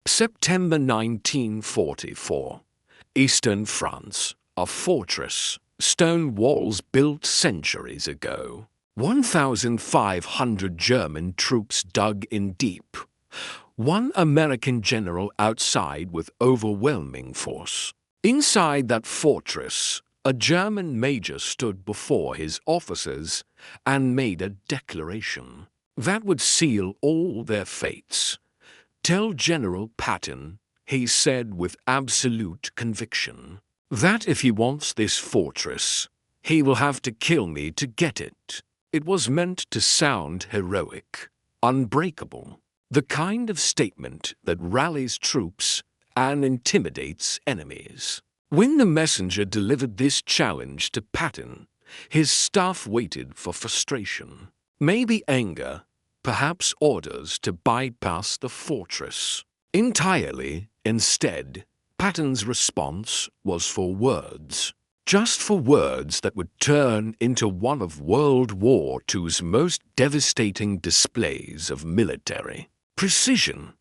September 1944. Eastern France. A fortress. Stone walls built centuries ago. 1,500 German troops dug in deep. One American general outside with overwhelming force. Inside that fortress, a German major stood before his officers and made a declaration that would seal all their fates. "Tell General Patton," he said with absolute conviction, "that if he wants this fortress, he will have to kill me to get it." It was meant to sound heroic, unbreakable, the kind of statement that rallies troops and intimidates enemies. When the messenger delivered this challenge to Patton, his staff waited for frustration, maybe anger, perhaps orders to bypass the fortress entirely. Instead, Patton's response was for words. Just for words that would turn into one of World War II's most devastating displays of military precision.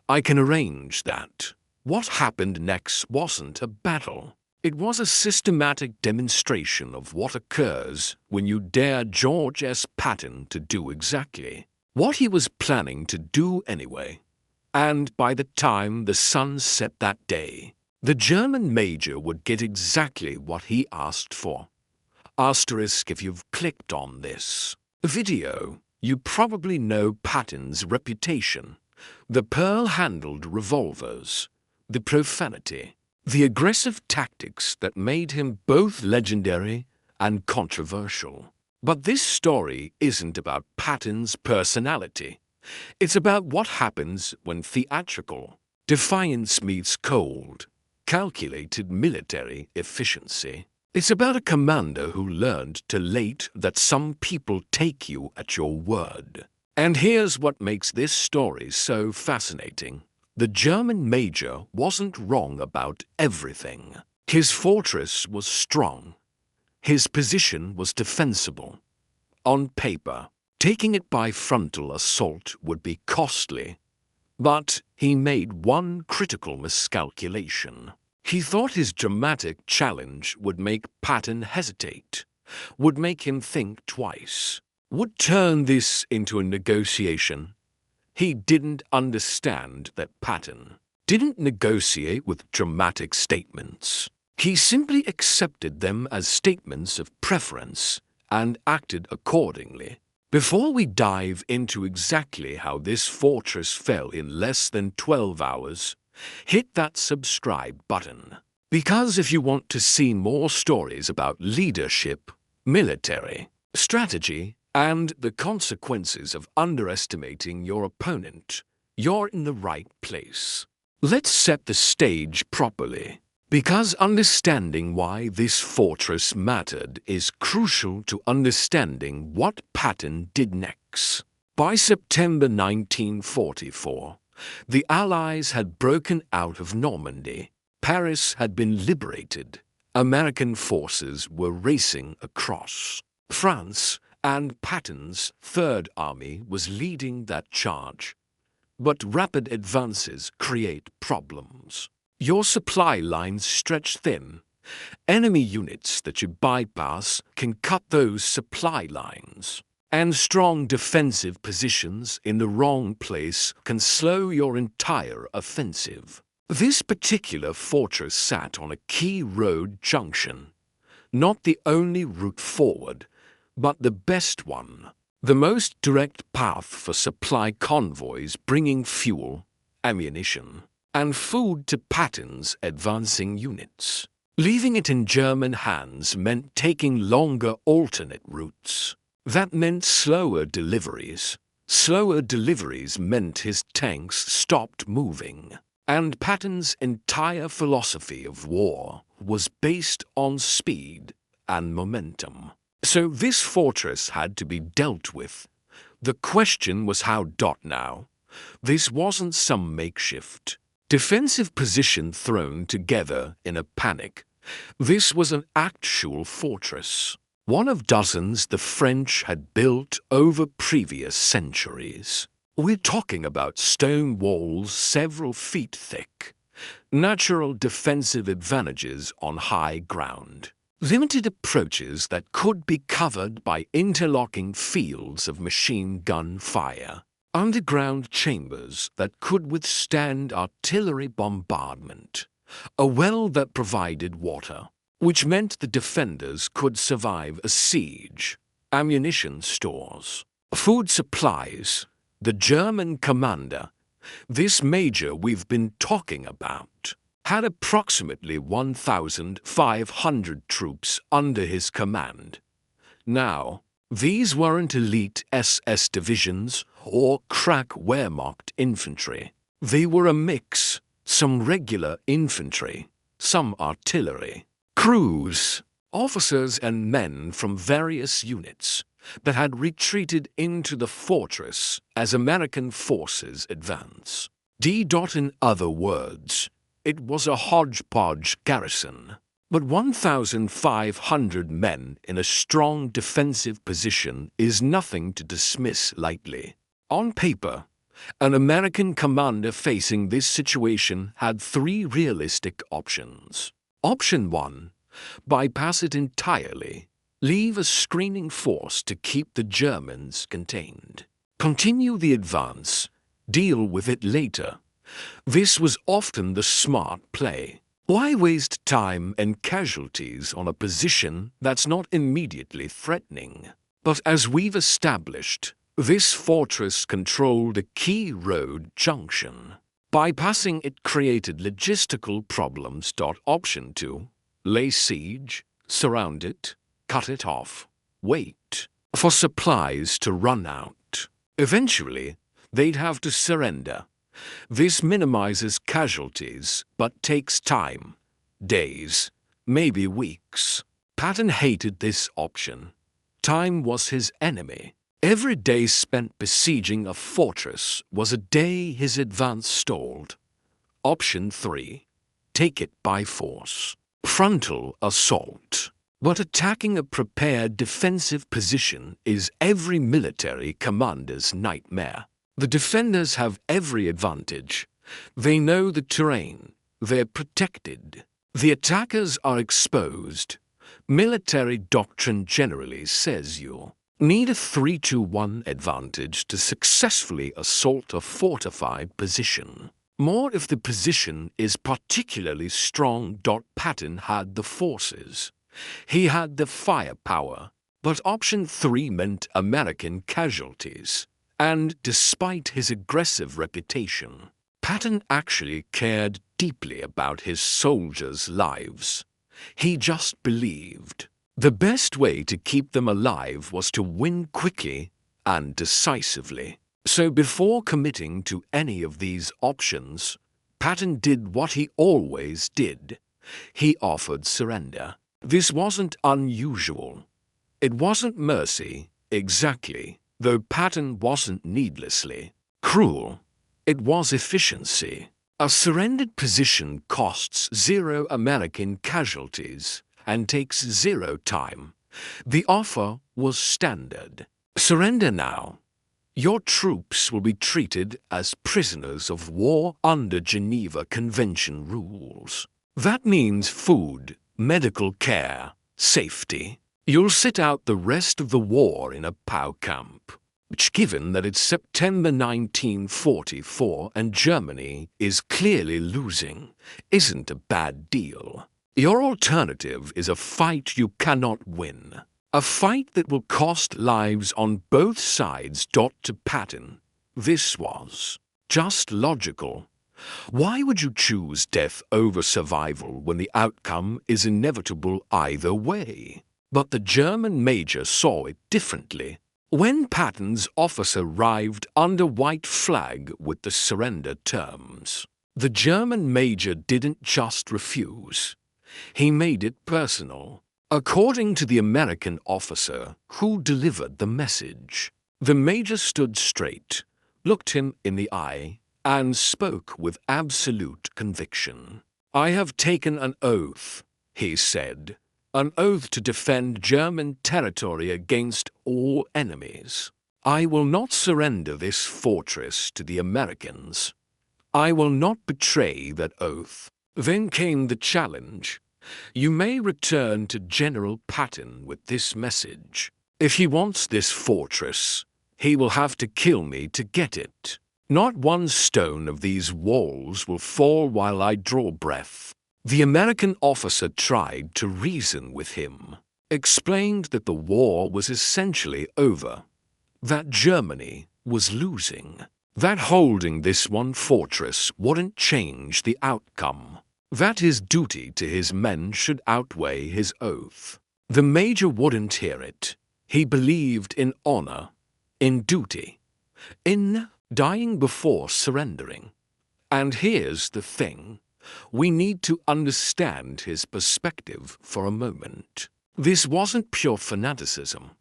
"I can arrange that." What happened next wasn't a battle. It was a systematic demonstration of what occurs when you dare George S. Patton to do exactly what he was planning to do anyway. And by the time the sun set that day, the German major would get exactly what he asked for. Asterisk if you've clicked on this video, you probably know Patton's reputation. The pearl-handled revolvers, the profanity, the aggressive tactics that made him both legendary and controversial. But this story isn't about Patton's personality. It's about what happens when theatrical defiance meets cold, calculated military efficiency. It's about a commander who learned too late that some people take you at your word. And here's what makes this story so fascinating. The German major wasn't wrong about everything. His fortress was strong. His position was defensible. On paper, taking it by frontal assault would be costly. But he made one critical miscalculation. He thought his dramatic challenge would make Patton hesitate, would make him think twice, would turn this into a negotiation. He didn't understand that Patton didn't negotiate with dramatic statements. He simply accepted them as statements of preference and acted accordingly. Before we dive into exactly how this fortress fell in less than 12 hours, hit that subscribe button. Because if you want to see more stories about leadership, military, strategy, and the consequences of underestimating your opponent, you're in the right place. Let's set the stage properly, because understanding why this fortress mattered is crucial to understanding what Patton did next. By September 1944, the Allies had broken out of Normandy. Paris had been liberated. American forces were racing across France, and Patton's Third Army was leading that charge. But rapid advances create problems. Your supply lines stretch thin. Enemy units that you bypass can cut those supply lines. And strong defensive positions in the wrong place can slow your entire offensive. This particular fortress sat on a key road junction. Not the only route forward, but the best one. The most direct path for supply convoys bringing fuel, ammunition, and food to Patton's advancing units. Leaving it in German hands meant taking longer alternate routes. That meant slower deliveries. Slower deliveries meant his tanks stopped moving. And Patton's entire philosophy of war was based on speed and momentum. So this fortress had to be dealt with. The question was how. Now, this wasn't some makeshift defensive position thrown together in a panic. This was an actual fortress, one of dozens the French had built over previous centuries. We're talking about stone walls several feet thick, natural defensive advantages on high ground, limited approaches that could be covered by interlocking fields of machine gun fire, underground chambers that could withstand artillery bombardment, a well that provided water, which meant the defenders could survive a siege, ammunition stores, food supplies. The German commander, this major we've been talking about, had approximately 1,500 troops under his command. Now, these weren't elite SS divisions or crack Wehrmacht infantry. They were a mix, some regular infantry, some artillery, crews, officers and men from various units that had retreated into the fortress as American forces advance. In other words, it was a hodgepodge garrison, but 1,500 men in a strong defensive position is nothing to dismiss lightly. On paper, an American commander facing this situation had three realistic options. Option 1, bypass it entirely. Leave a screening force to keep the Germans contained. Continue the advance. Deal with it later. This was often the smart play. Why waste time and casualties on a position that's not immediately threatening? But as we've established, this fortress controlled a key road junction. Bypassing it created logistical problems. Option 2, lay siege, surround it, cut it off, wait for supplies to run out. Eventually, they'd have to surrender. This minimizes casualties, but takes time. Days, maybe weeks. Patton hated this option. Time was his enemy. Every day spent besieging a fortress was a day his advance stalled. Option 3, take it by force. Frontal assault. But attacking a prepared defensive position is every military commander's nightmare. The defenders have every advantage. They know the terrain. They're protected. The attackers are exposed. Military doctrine generally says you need a 3-to-1 advantage to successfully assault a fortified position. More if the position is particularly strong. Patton had the forces. He had the firepower, but option 3 meant American casualties. And despite his aggressive reputation, Patton actually cared deeply about his soldiers' lives. He just believed the best way to keep them alive was to win quickly and decisively. So before committing to any of these options, Patton did what he always did. He offered surrender. This wasn't unusual. It wasn't mercy, exactly, though Patton wasn't needlessly cruel. It was efficiency. A surrendered position costs 0 American casualties and takes 0 time. The offer was standard. Surrender now. Your troops will be treated as prisoners of war under Geneva Convention rules. That means food, medical care, safety. You'll sit out the rest of the war in a POW camp, which, given that it's September 1944 and Germany is clearly losing, isn't a bad deal. Your alternative is a fight you cannot win. A fight that will cost lives on both sides. To Patton, this was just logical. Why would you choose death over survival when the outcome is inevitable either way? But the German major saw it differently. When Patton's officer arrived under white flag with the surrender terms, the German major didn't just refuse. He made it personal. According to the American officer who delivered the message, the major stood straight, looked him in the eye, and spoke with absolute conviction. "I have taken an oath," he said, "an oath to defend German territory against all enemies. I will not surrender this fortress to the Americans. I will not betray that oath. Then came the challenge. You may return to General Patton with this message. If he wants this fortress, he will have to kill me to get it. Not one stone of these walls will fall while I draw breath. The American officer tried to reason with him, explained that the war was essentially over, that Germany was losing, that holding this one fortress wouldn't change the outcome, that his duty to his men should outweigh his oath. The major wouldn't hear it. He believed in honor, in duty, in dying before surrendering. And here's the thing. We need to understand his perspective for a moment. This wasn't pure fanaticism,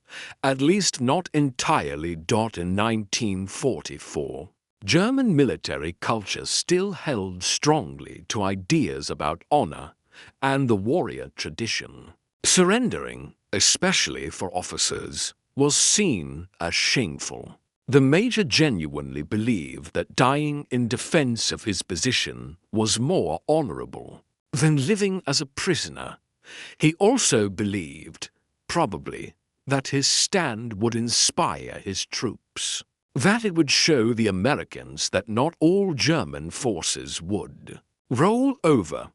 at least not entirely. In 1944, German military culture still held strongly to ideas about honor and the warrior tradition. Surrendering, especially for officers, was seen as shameful. The major genuinely believed that dying in defense of his position was more honorable than living as a prisoner. He also believed, probably, that his stand would inspire his troops, that it would show the Americans that not all German forces would roll over,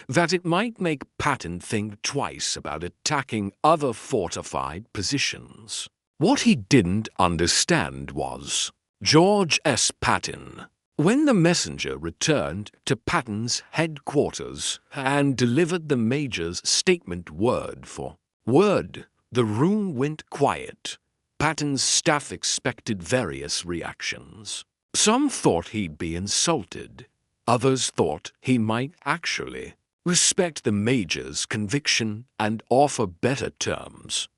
that it might make Patton think twice about attacking other fortified positions. What he didn't understand was George S. Patton. When the messenger returned to Patton's headquarters and delivered the major's statement word for word, the room went quiet. Patton's staff expected various reactions. Some thought he'd be insulted. Others thought he might actually respect the major's conviction and offer better terms.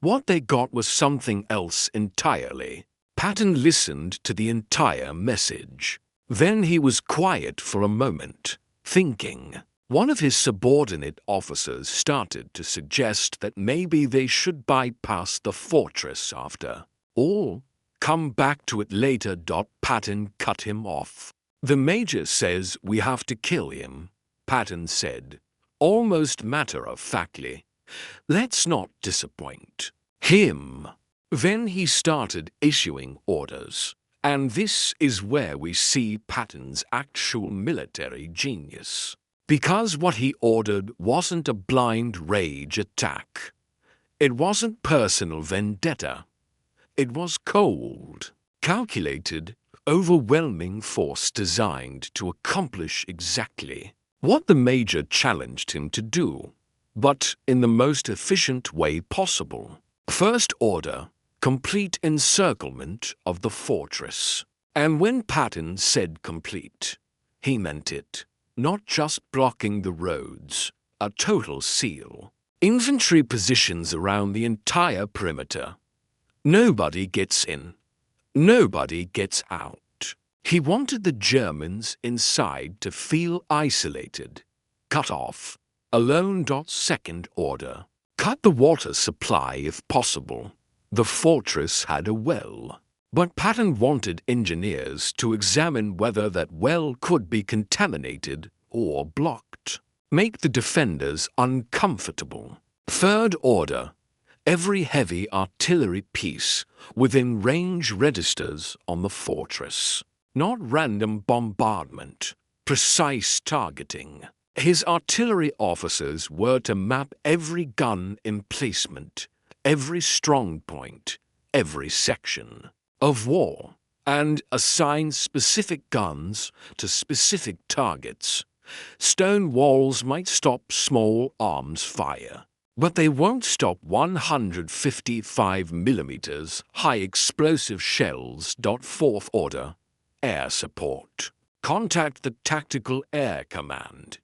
What they got was something else entirely. Patton listened to the entire message. Then he was quiet for a moment, thinking. One of his subordinate officers started to suggest that maybe they should bypass the fortress after all, come back to it later. Patton cut him off. The major says we have to kill him, Patton said, almost matter-of-factly. Let's not disappoint him. Then he started issuing orders, and this is where we see Patton's actual military genius. Because what he ordered wasn't a blind rage attack. It wasn't personal vendetta. It was cold, calculated, overwhelming force designed to accomplish exactly what the major challenged him to do, but in the most efficient way possible. First order, complete encirclement of the fortress. And when Patton said complete, he meant it. Not just blocking the roads, a total seal. Infantry positions around the entire perimeter. Nobody gets in. Nobody gets out. He wanted the Germans inside to feel isolated, cut off, alone. Second order. Cut the water supply if possible. The fortress had a well, but Patton wanted engineers to examine whether that well could be contaminated or blocked. Make the defenders uncomfortable. Third order. Every heavy artillery piece within range registers on the fortress. Not random bombardment, precise targeting. His artillery officers were to map every gun emplacement, every strong point, every section of war, and assign specific guns to specific targets. Stone walls might stop small arms fire, but they won't stop 155 mm high explosive shells. Fourth order. Air support. Contact the Tactical Air Command.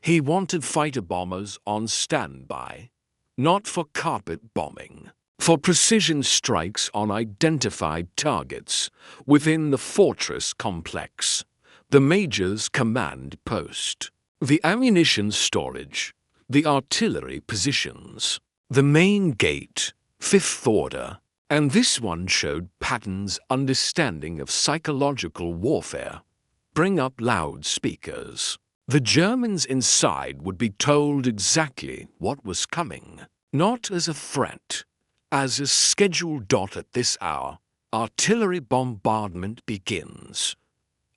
He wanted fighter bombers on standby, not for carpet bombing, for precision strikes on identified targets within the fortress complex, the major's command post, the ammunition storage, the artillery positions, the main gate, fifth order, And this one showed Patton's understanding of psychological warfare. Bring up loudspeakers. The Germans inside would be told exactly what was coming, not as a threat, as a scheduled dot at this hour. Artillery bombardment begins.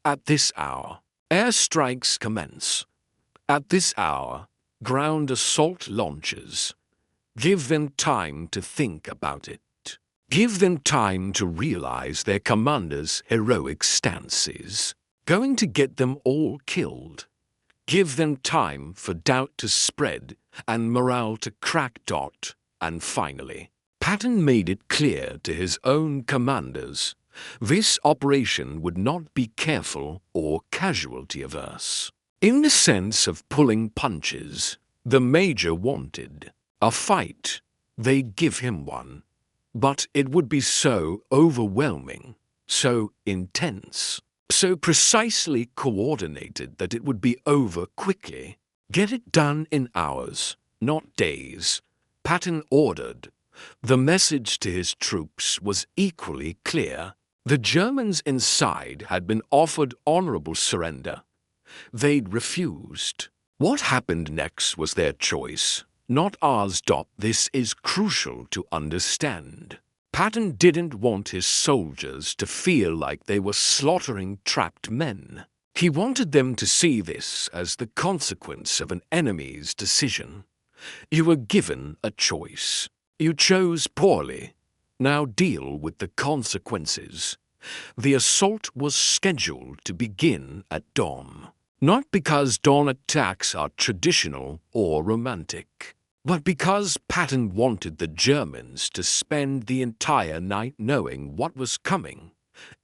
At this hour, airstrikes commence. At this hour, ground assault launches. Give them time to think about it. Give them time to realize their commander's heroic stances. Going to get them all killed. Give them time for doubt to spread and morale to crack. And finally, Patton made it clear to his own commanders this operation would not be careful or casualty-averse. In the sense of pulling punches, the major wanted a fight. They'd give him one. But it would be so overwhelming, so intense, so precisely coordinated that it would be over quickly. Get it done in hours, not days, Patton ordered. The message to his troops was equally clear. The Germans inside had been offered honorable surrender. They'd refused. What happened next was their choice, not ours. This is crucial to understand. Patton didn't want his soldiers to feel like they were slaughtering trapped men. He wanted them to see this as the consequence of an enemy's decision. You were given a choice. You chose poorly. Now deal with the consequences. The assault was scheduled to begin at dawn. Not because dawn attacks are traditional or romantic, but because Patton wanted the Germans to spend the entire night knowing what was coming.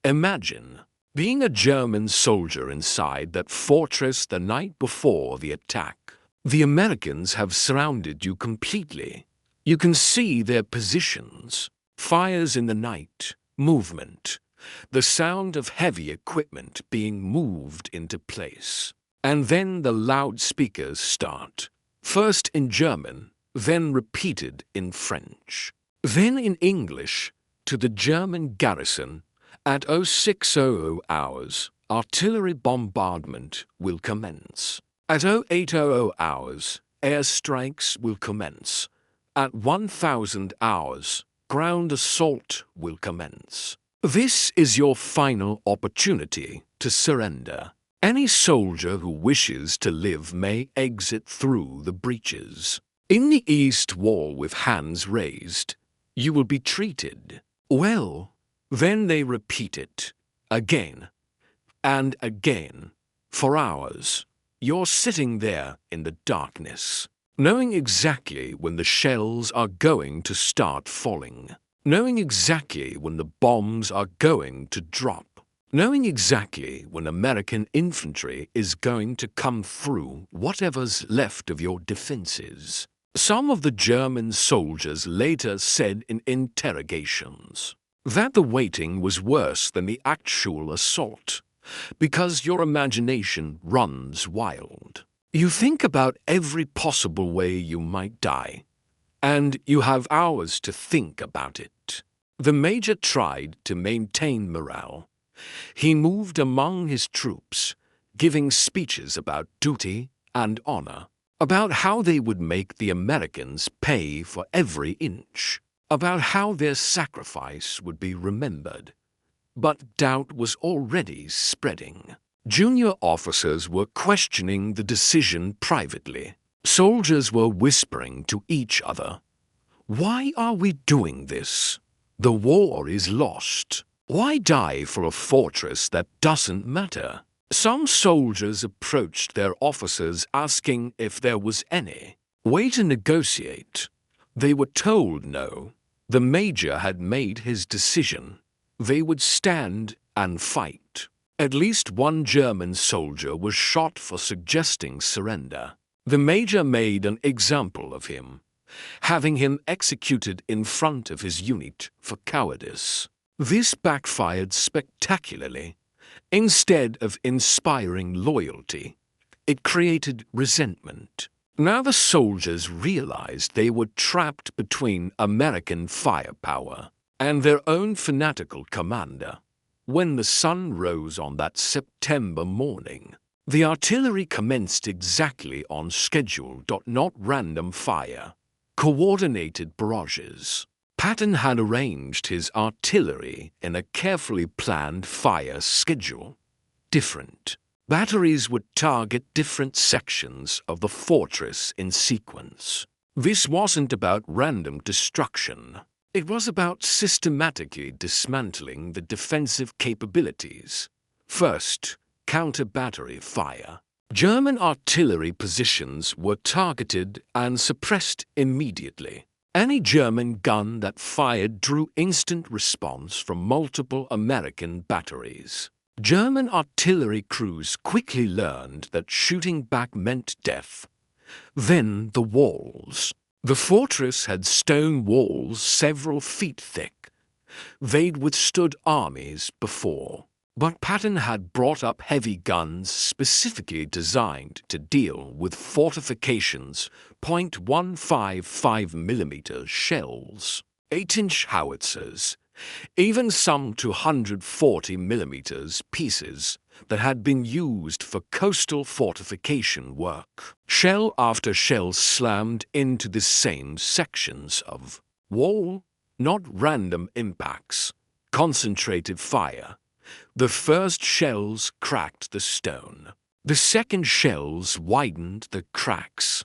Imagine being a German soldier inside that fortress the night before the attack. The Americans have surrounded you completely. You can see their positions, fires in the night, movement, the sound of heavy equipment being moved into place. And then the loudspeakers start, first in German, then repeated in French, then in English to the German garrison. At 0600 hours, artillery bombardment will commence. At 0800 hours, airstrikes will commence. At 1000 hours, ground assault will commence. This is your final opportunity to surrender. Any soldier who wishes to live may exit through the breaches. In the east wall with hands raised, you will be treated well. Then they repeat it again and again for hours. You're sitting there in the darkness, knowing exactly when the shells are going to start falling, knowing exactly when the bombs are going to drop, knowing exactly when American infantry is going to come through whatever's left of your defenses. Some of the German soldiers later said in interrogations that the waiting was worse than the actual assault, because your imagination runs wild. You think about every possible way you might die, and you have hours to think about it. The major tried to maintain morale. He moved among his troops, giving speeches about duty and honor, about how they would make the Americans pay for every inch, about how their sacrifice would be remembered. But doubt was already spreading. Junior officers were questioning the decision privately. Soldiers were whispering to each other, "Why are we doing this? The war is lost. Why die for a fortress that doesn't matter?" Some soldiers approached their officers asking if there was any way to negotiate. They were told no. The major had made his decision. They would stand and fight. At least one German soldier was shot for suggesting surrender. The major made an example of him, having him executed in front of his unit for cowardice. This backfired spectacularly. Instead of inspiring loyalty, it created resentment. Now the soldiers realized they were trapped between American firepower and their own fanatical commander. When the sun rose on that September morning, the artillery commenced exactly on schedule. Not random fire, coordinated barrages. Patton had arranged his artillery in a carefully planned fire schedule. Different batteries would target different sections of the fortress in sequence. This wasn't about random destruction. It was about systematically dismantling the defensive capabilities. First, counter-battery fire. German artillery positions were targeted and suppressed immediately. Any German gun that fired drew instant response from multiple American batteries. German artillery crews quickly learned that shooting back meant death. Then the walls. The fortress had stone walls several feet thick. They'd withstood armies before. But Patton had brought up heavy guns specifically designed to deal with fortifications, .155mm shells, 8-inch howitzers, even some 240mm pieces that had been used for coastal fortification work. Shell after shell slammed into the same sections of wall, not random impacts, concentrated fire. The first shells cracked the stone. The second shells widened the cracks.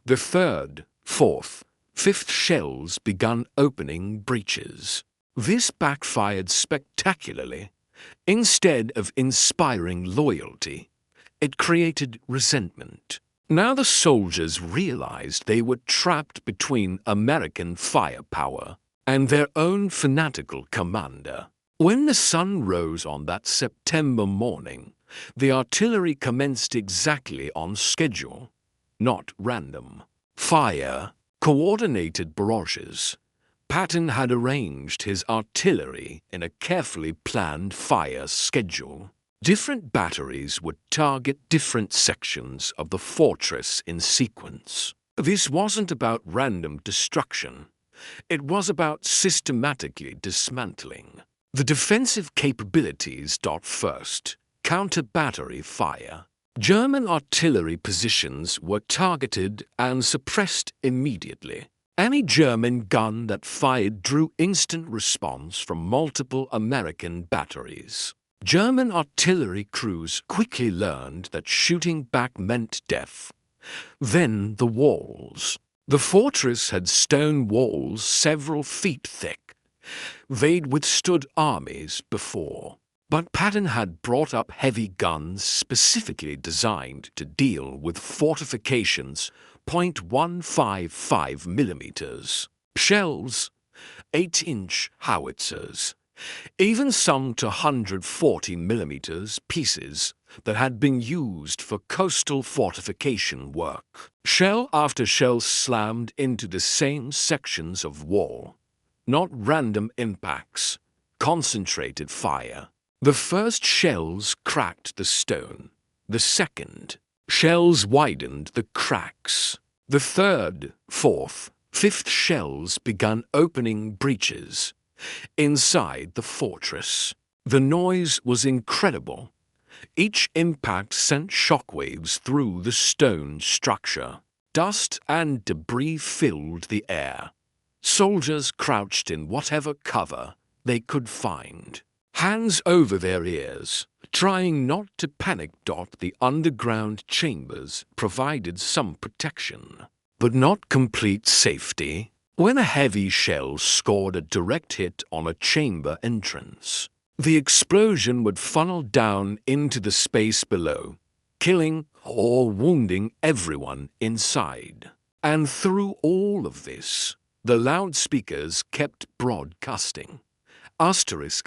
The third, fourth, fifth shells began opening breaches. This backfired spectacularly. Instead of inspiring loyalty, it created resentment. Now the soldiers realized they were trapped between American firepower and their own fanatical commander. When the sun rose on that September morning, the artillery commenced exactly on schedule, not random. Fire, coordinated barrages. Patton had arranged his artillery in a carefully planned fire schedule. Different batteries would target different sections of the fortress in sequence. This wasn't about random destruction. It was about systematically dismantling the defensive capabilities. First, counter-battery fire. German artillery positions were targeted and suppressed immediately. Any German gun that fired drew instant response from multiple American batteries. German artillery crews quickly learned that shooting back meant death. Then the walls. The fortress had stone walls several feet thick. They'd withstood armies before. But Patton had brought up heavy guns specifically designed to deal with fortifications, .155mm shells, 8-inch howitzers, even some 240mm pieces that had been used for coastal fortification work. Shell after shell slammed into the same sections of wall. Not random impacts, concentrated fire. The first shells cracked the stone. The second, shells widened the cracks. The third, fourth, fifth shells began opening breaches inside the fortress. The noise was incredible. Each impact sent shockwaves through the stone structure. Dust and debris filled the air. Soldiers crouched in whatever cover they could find, hands over their ears, trying not to panic. The underground chambers provided some protection, but not complete safety. When a heavy shell scored a direct hit on a chamber entrance, the explosion would funnel down into the space below, killing or wounding everyone inside. And through all of this, the loudspeakers kept broadcasting.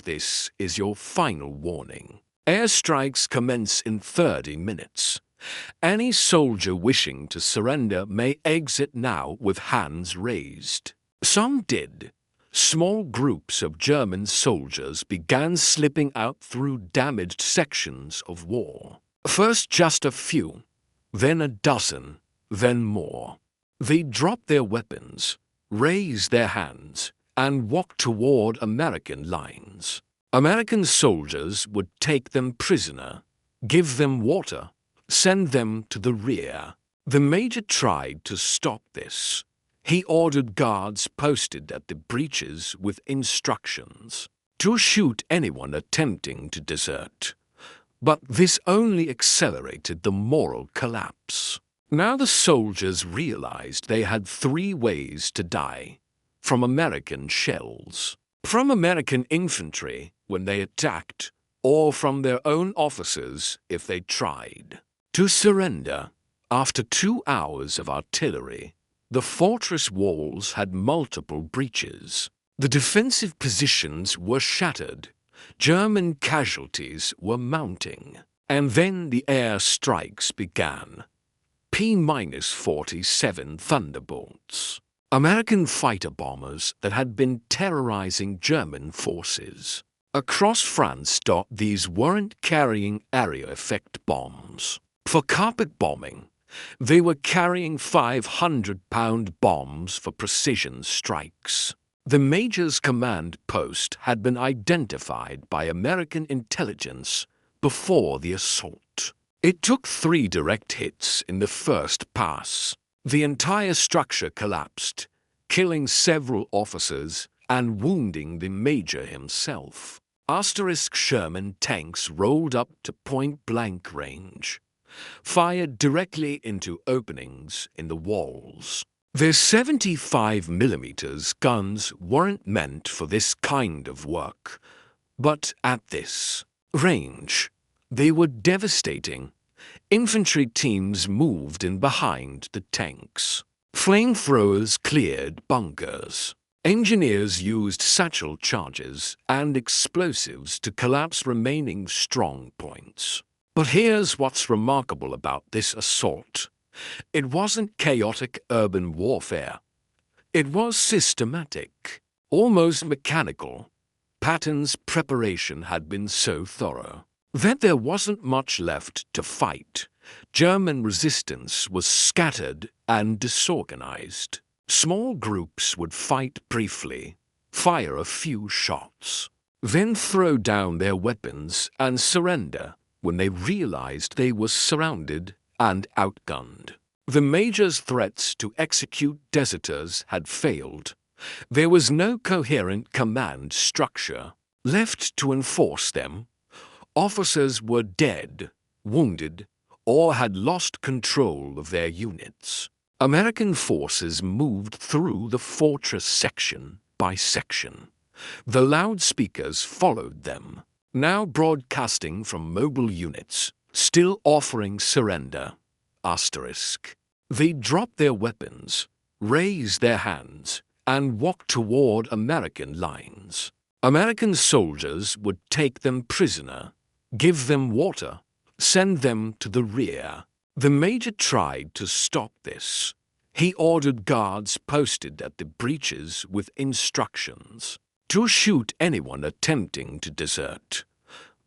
This is your final warning. Airstrikes commence in 30 minutes. Any soldier wishing to surrender may exit now with hands raised. Some did. Small groups of German soldiers began slipping out through damaged sections of wall. First just a few, then a dozen, then more. They dropped their weapons, raised their hands, and walked toward American lines. American soldiers would take them prisoner, give them water, send them to the rear. The major tried to stop this. He ordered guards posted at the breaches with instructions to shoot anyone attempting to desert. But this only accelerated the moral collapse. Now the soldiers realized they had three ways to die: from American shells, from American infantry when they attacked, or from their own officers if they tried to surrender. After 2 hours of artillery, the fortress walls had multiple breaches. The defensive positions were shattered. German casualties were mounting. And then the air strikes began. P-47 thunderbolts. American fighter bombers that had been terrorizing German forces. Across France, these weren't carrying area effect bombs. For carpet bombing, they were carrying 500-pound bombs for precision strikes. The major's command post had been identified by American intelligence before the assault. It took 3 direct hits in the first pass. The entire structure collapsed, killing several officers and wounding the major himself. Sherman tanks rolled up to point-blank range, fired directly into openings in the walls. Their 75mm guns weren't meant for this kind of work, but at this range, they were devastating. Infantry teams moved in behind the tanks. Flamethrowers cleared bunkers. Engineers used satchel charges and explosives to collapse remaining strong points. But here's what's remarkable about this assault. It wasn't chaotic urban warfare. It was systematic, almost mechanical. Patton's preparation had been so thorough that there wasn't much left to fight. German resistance was scattered and disorganized. Small groups would fight briefly, fire a few shots, then throw down their weapons and surrender when they realized they were surrounded and outgunned. The major's threats to execute deserters had failed. There was no coherent command structure left to enforce them. Officers were dead, wounded, or had lost control of their units. American forces moved through the fortress section by section. The loudspeakers followed them, now broadcasting from mobile units, still offering surrender. They dropped their weapons, raised their hands, and walked toward American lines. American soldiers would take them prisoner, give them water, send them to the rear. The major tried to stop this. He ordered guards posted at the breaches with instructions to shoot anyone attempting to desert.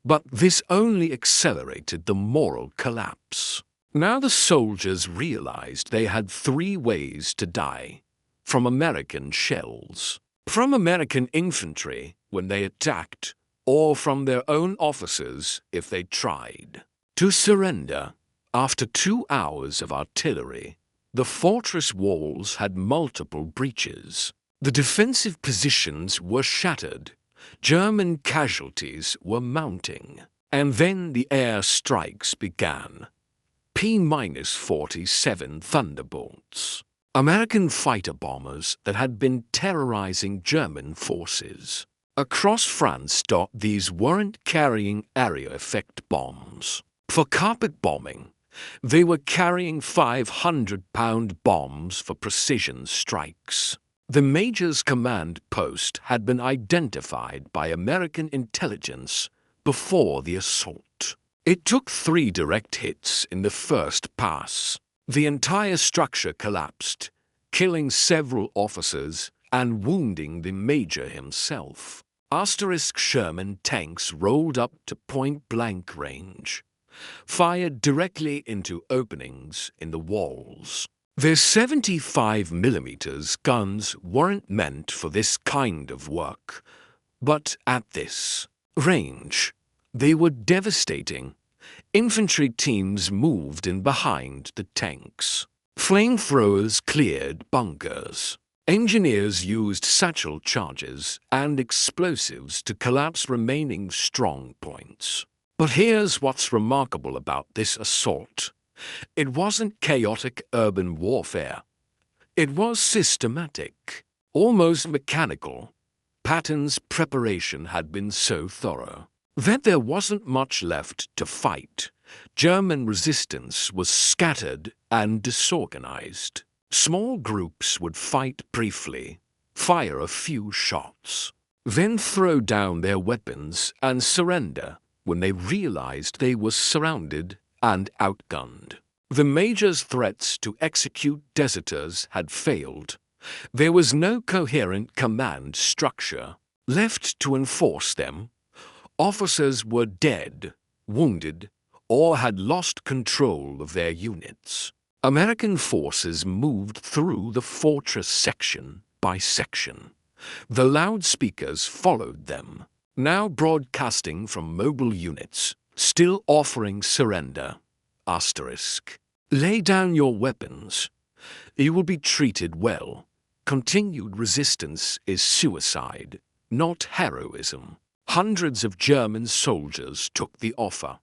But this only accelerated the moral collapse. Now the soldiers realized they had 3 ways to die: from American shells, from American infantry when they attacked, or from their own officers if they tried to surrender. After 2 hours of artillery, the fortress walls had multiple breaches. The defensive positions were shattered. German casualties were mounting. And then the air strikes began. P-47 thunderbolts. American fighter bombers that had been terrorizing German forces. Across France, these weren't carrying area effect bombs. For carpet bombing, they were carrying 500-pound bombs for precision strikes. The major's command post had been identified by American intelligence before the assault. It took 3 direct hits in the first pass. The entire structure collapsed, killing several officers and wounding the major himself. Sherman tanks rolled up to point-blank range, fired directly into openings in the walls. Their 75mm guns weren't meant for this kind of work, but at this range, they were devastating. Infantry teams moved in behind the tanks. Flamethrowers cleared bunkers. Engineers used satchel charges and explosives to collapse remaining strong points. But here's what's remarkable about this assault. It wasn't chaotic urban warfare. It was systematic, almost mechanical. Patton's preparation had been so thorough that there wasn't much left to fight. German resistance was scattered and disorganized. Small groups would fight briefly, fire a few shots, then throw down their weapons and surrender when they realized they were surrounded and outgunned. The major's threats to execute deserters had failed. There was no coherent command structure left to enforce them. Officers were dead, wounded, or had lost control of their units. American forces moved through the fortress section by section. The loudspeakers followed them, now broadcasting from mobile units, still offering surrender. Asterisk. Lay down your weapons. You will be treated well. Continued resistance is suicide, not heroism. Hundreds of German soldiers took the offer.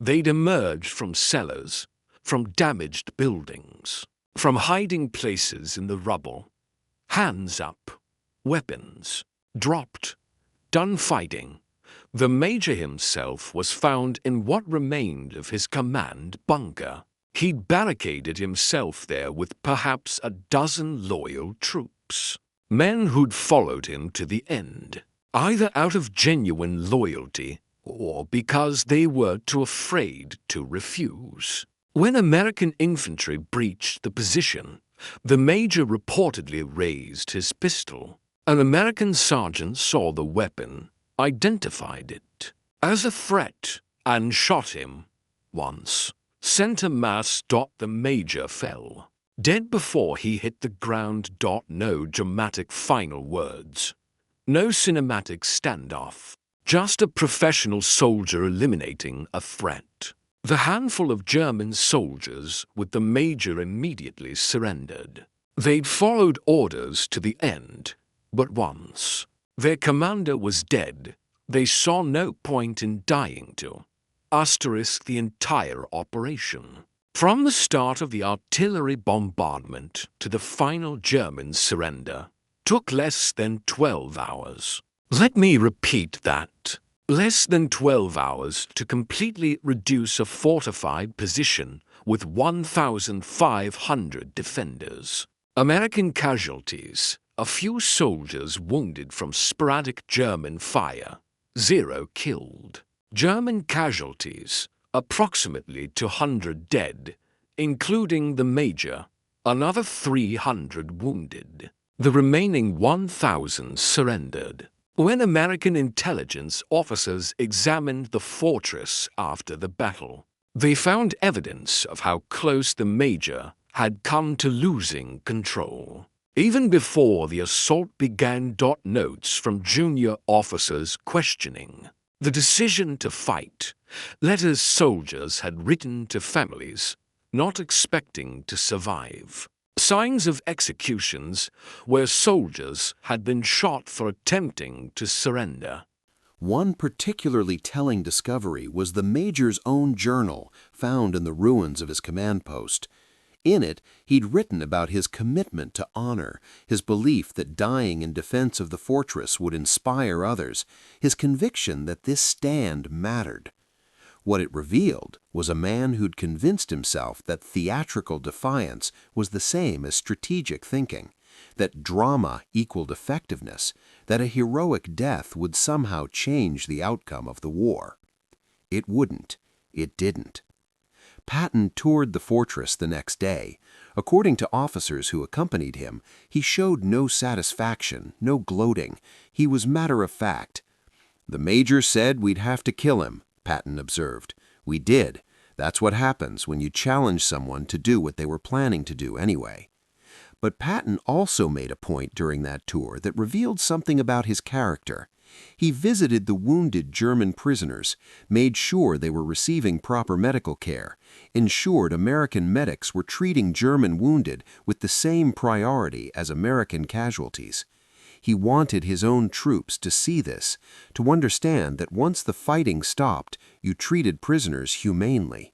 They'd emerged from cellars, from damaged buildings, from hiding places in the rubble. Hands up, weapons dropped, done fighting. The major himself was found in what remained of his command bunker. He'd barricaded himself there with perhaps a dozen loyal troops, men who'd followed him to the end, either out of genuine loyalty or because they were too afraid to refuse. When American infantry breached the position, the major reportedly raised his pistol. An American sergeant saw the weapon, identified it as a threat, and shot him once. Center mass. The major fell, dead before he hit the ground. No dramatic final words. No cinematic standoff. Just a professional soldier eliminating a threat. The handful of German soldiers with the major immediately surrendered. They'd followed orders to the end, but once their commander was dead, they saw no point in dying to. Asterisk the entire operation. From the start of the artillery bombardment to the final German surrender, took less than 12 hours. Let me repeat that. Less than 12 hours to completely reduce a fortified position with 1,500 defenders. American casualties, a few soldiers wounded from sporadic German fire, 0 killed. German casualties, approximately 200 dead, including the major, another 300 wounded. The remaining 1,000 surrendered. When American intelligence officers examined the fortress after the battle, they found evidence of how close the major had come to losing control. Even before the assault began. Notes from junior officers questioning the decision to fight, letters soldiers had written to families, not expecting to survive. Signs of executions where soldiers had been shot for attempting to surrender. One particularly telling discovery was the major's own journal found in the ruins of his command post. In it, he'd written about his commitment to honor, his belief that dying in defense of the fortress would inspire others, his conviction that this stand mattered. What it revealed was a man who'd convinced himself that theatrical defiance was the same as strategic thinking, that drama equaled effectiveness, that a heroic death would somehow change the outcome of the war. It wouldn't. It didn't. Patton toured the fortress the next day. According to officers who accompanied him, he showed no satisfaction, no gloating. He was matter-of-fact. "The major said we'd have to kill him," Patton observed. "We did. That's what happens when you challenge someone to do what they were planning to do anyway. But Patton also made a point during that tour that revealed something about his character. He visited the wounded German prisoners, made sure they were receiving proper medical care, ensured American medics were treating German wounded with the same priority as American casualties. He wanted his own troops to see this, to understand that once the fighting stopped, you treated prisoners humanely.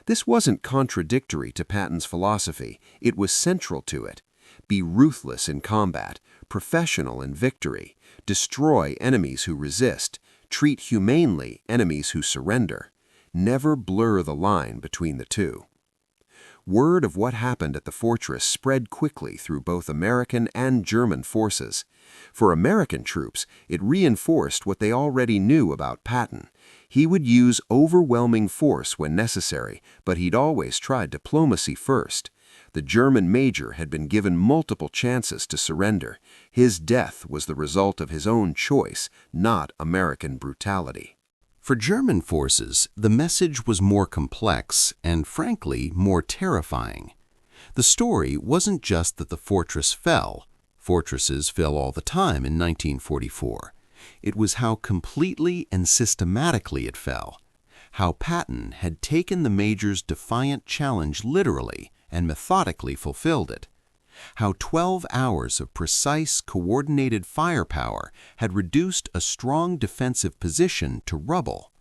This wasn't contradictory to Patton's philosophy, it was central to it. Be ruthless in combat, professional in victory, destroy enemies who resist, treat humanely enemies who surrender. Never blur the line between the two. Word of what happened at the fortress spread quickly through both American and German forces. For American troops, it reinforced what they already knew about Patton. He would use overwhelming force when necessary, but he'd always tried diplomacy first. The German major had been given multiple chances to surrender. His death was the result of his own choice, not American brutality. For German forces, the message was more complex and, frankly, more terrifying. The story wasn't just that the fortress fell. Fortresses fell all the time in 1944. It was how completely and systematically it fell. How Patton had taken the major's defiant challenge literally and methodically fulfilled it. How 12 hours of precise, coordinated firepower had reduced a strong defensive position to rubble.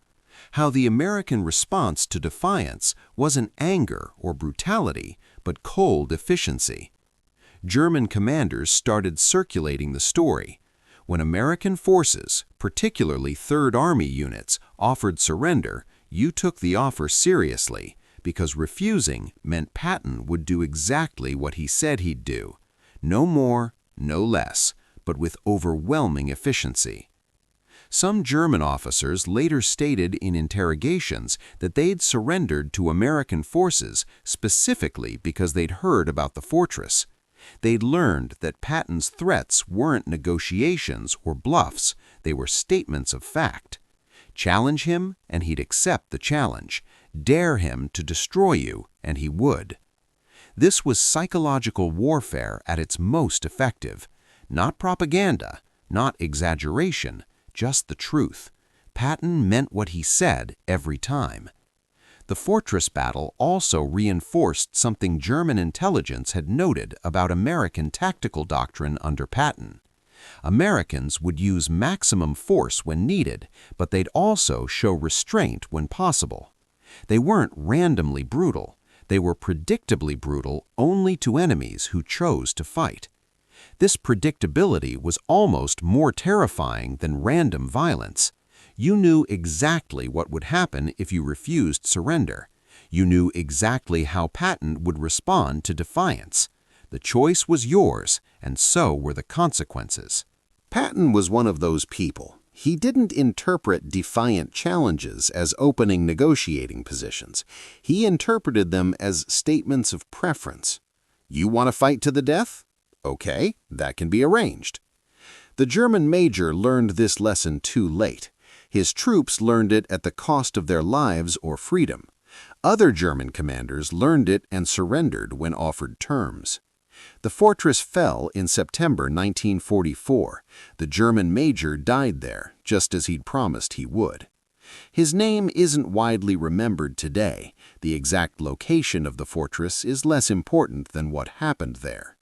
How the American response to defiance wasn't anger or brutality, but cold efficiency. German commanders started circulating the story. When American forces, particularly Third Army units, offered surrender, you took the offer seriously, because refusing meant Patton would do exactly what he said he'd do. No more, no less, but with overwhelming efficiency. Some German officers later stated in interrogations that they'd surrendered to American forces specifically because they'd heard about the fortress. They'd learned that Patton's threats weren't negotiations or bluffs, they were statements of fact. Challenge him, and he'd accept the challenge. Dare him to destroy you, and he would. This was psychological warfare at its most effective. Not propaganda, not exaggeration, just the truth. Patton meant what he said every time. The fortress battle also reinforced something German intelligence had noted about American tactical doctrine under Patton. Americans would use maximum force when needed, but they'd also show restraint when possible. They weren't randomly brutal. They were predictably brutal only to enemies who chose to fight. This predictability was almost more terrifying than random violence. You knew exactly what would happen if you refused surrender. You knew exactly how Patton would respond to defiance. The choice was yours, and so were the consequences. Patton was one of those people. He didn't interpret defiant challenges as opening negotiating positions. He interpreted them as statements of preference. You want to fight to the death? Okay, that can be arranged. The German major learned this lesson too late. His troops learned it at the cost of their lives or freedom. Other German commanders learned it and surrendered when offered terms. The fortress fell in September 1944. The German major died there, just as he'd promised he would. His name isn't widely remembered today. The exact location of the fortress is less important than what happened there.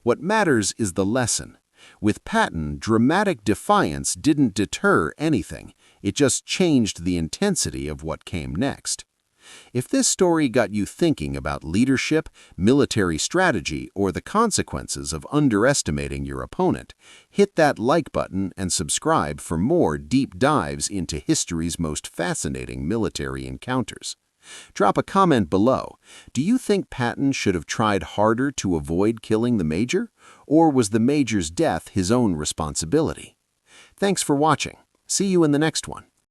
What matters is the lesson. With Patton, dramatic defiance didn't deter anything. It just changed the intensity of what came next. If this story got you thinking about leadership, military strategy, or the consequences of underestimating your opponent, hit that like button and subscribe for more deep dives into history's most fascinating military encounters. Drop a comment below. Do you think Patton should have tried harder to avoid killing the major? Or was the major's death his own responsibility? Thanks for watching. See you in the next one.